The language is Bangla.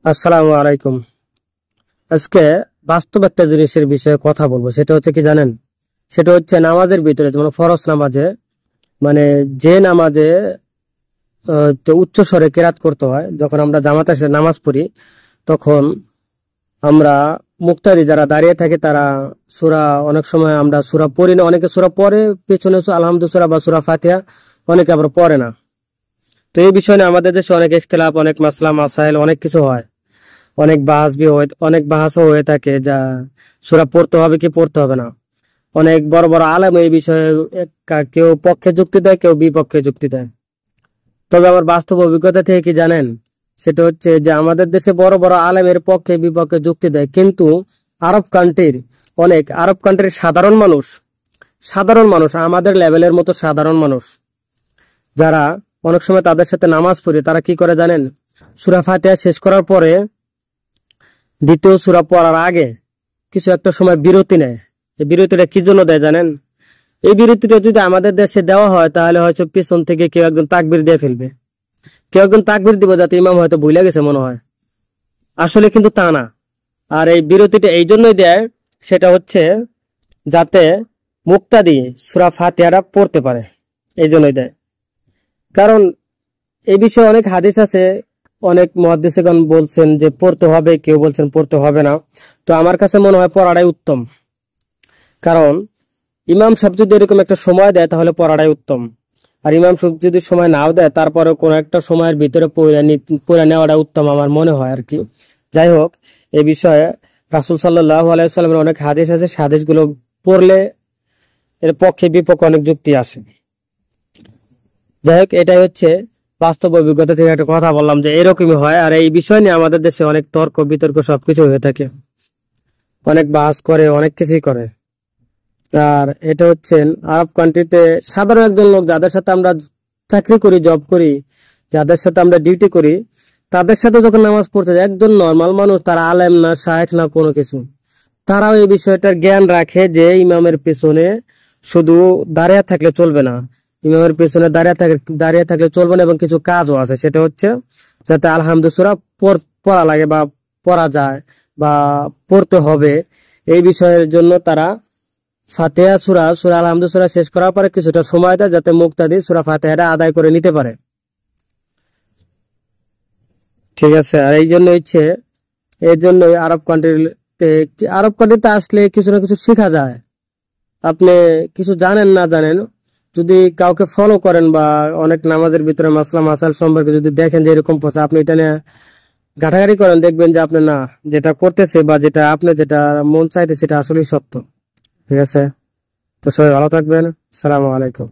আসসালামু আলাইকুম। আজকে বাস্তব একটা জিনিসের বিষয়ে কথা বলবো, সেটা হচ্ছে কি জানেন? সেটা হচ্ছে নামাজের ভিতরে, যেমন ফরজ নামাজে, মানে যে নামাজে তো উচ্চ স্বরে কেরাত করতে হয়, যখন আমরা জামাতে এসে নামাজ পড়ি তখন আমরা মুক্তাদি যারা দাঁড়িয়ে থাকে তারা সূরা, অনেক সময় আমরা সূরা পড়ি না, অনেকে সূরা পড়ে পেছনে আলহামদুলিল্লাহ সূরা বা সূরা ফাতিহা, অনেকে আবার পড়ে না। তো এই বিষয়ে নিয়ে আমাদের দেশে অনেক ইখতিলাফ, অনেক মাসলা মাসাইল, অনেক কিছু হয়, অনেক বাহাসও হয়ে থাকে, যা সূরা পড়তে হবে কি পড়তে হবে না। অনেক বড় বড় আলেম এই বিষয়ে কেউ পক্ষে যুক্তি দেয়, কেউ বিপক্ষে যুক্তি দেয়। তবে আমার বাস্তব অভিজ্ঞতা থেকে কি জানেন, সেটা হচ্ছে যে আমাদের দেশে বড় বড় আলেমের পক্ষে বিপক্ষে যুক্তি দেয়, কিন্তু আরব কান্ট্রির সাধারণ মানুষ আমাদের লেভেলের মতো সাধারণ মানুষ যারা অনেক সময় তাদের সাথে নামাজ পড়ি, তারা কি করে জানেন? সূরা ফাতিহা শেষ করার পরে দ্বিতীয় সূরা পড়ার আগে কিছু একটা সময় বিরতি নেয়। এই বিরতিটা কি জন্য দেয় জানেন? এই বিরতিটা যদি আমাদের দেশে দেওয়া হয় তাহলে হয়তো পিছন থেকে কেউ একজন তাকবীর দিয়ে ফেলবে, কেউ একজন তাকবীর দিব যাতে ইমাম হয়তো ভুলে গেছে মনে হয়। আসলে কিন্তু তা না। আর এই বিরতিটা এই জন্যই দেয়, সেটা হচ্ছে যাতে মুক্তাদি সূরা ফাতিহাটা পড়তে পারে, এই জন্যই দেয়। কারণ এই বিষয়ে অনেক হাদিস আছে, অনেক মুহাদ্দিসগণ বলছেন যে পড়তে হবে, কেউ বলছেন পড়তে হবে না। তো আমার কাছে মনে হয় পড়াটাই উত্তম। কারণ ইমাম সাহেব যদি এরকম একটা সময় দেয় তাহলে পড়াটাই উত্তম। আর ইমাম সাহেব যদি সময় নাও দেয়, তারপরে কোনো একটা সময়ের ভিতরে পড়ে নেওয়াটা উত্তম আমার মনে হয় আর কি। যাই হোক, এই বিষয়ে রাসূল সাল্লাল্লাহু আলাইহি ওয়াসাল্লামের অনেক হাদিস আছে, সেই হাদিসগুলো পড়লে এর পক্ষে বিপক্ষে অনেক যুক্তি আসে। যাই হোক, এটাই হচ্ছে বাস্তব অভিজ্ঞতা থেকে একটা কথা বললাম যে এরকমই হয়। আর এই বিষয় নিয়ে আমাদের দেশে অনেক তর্ক বিতর্ক সবকিছু হয়ে থাকে, অনেক বাস করে, অনেক কিছুই করে। আর এটা হচ্ছেন আরব কান্ট্রিতে সাধারণ একজন লোক, যাদের সাথে আমরা চাকরি করি, জব করি, যাদের সাথে আমরা ডিউটি করি, তাদের সাথে যখন নামাজ পড়তে যায়, একজন নর্মাল মানুষ, তারা আলেম না, শায়েখ না, কোনো কিছু, তারাও এই বিষয়টার জ্ঞান রাখে যে ইমামের পেছনে শুধু দাঁড়িয়ে থাকলে চলবে না, ইমামের পেছনে দাঁড়িয়ে থাকলে চলবে না, এবং কিছু কাজও আছে। সেটা হচ্ছে যাতে আলহামদুলিল্লাহ পড়া লাগে বা পড়া যায় বা পড়তে হবে, এই বিষয়ের জন্য তারা ফাতিহা সূরা আলহামদুলিল্লাহ শেষ করার পরে কিছুটা সময় দেয়, যাতে মুক্তাদি সূরা ফাতিহাটা আদায় করে নিতে পারে। ঠিক আছে। আর এই জন্যই আরব কান্ট্রিতে আসলে কিছু না কিছু শেখা যায়। আপনি কিছু জানেন না জানেন, যদি কাউকে ফলো করেন বা অনেক নামাজের ভিতরে মাসলা মাসাল সম্পর্কে যদি দেখেন যে এরকম পথে, আপনি এটা নিয়ে ঘাটাঘাটি করেন, দেখবেন যে আপনি না, যেটা করতেছে বা যেটা মন চাইতে সেটা আসলেই সত্য। ঠিক আছে। তো সবাই ভালো থাকবেন। আসসালামু আলাইকুম।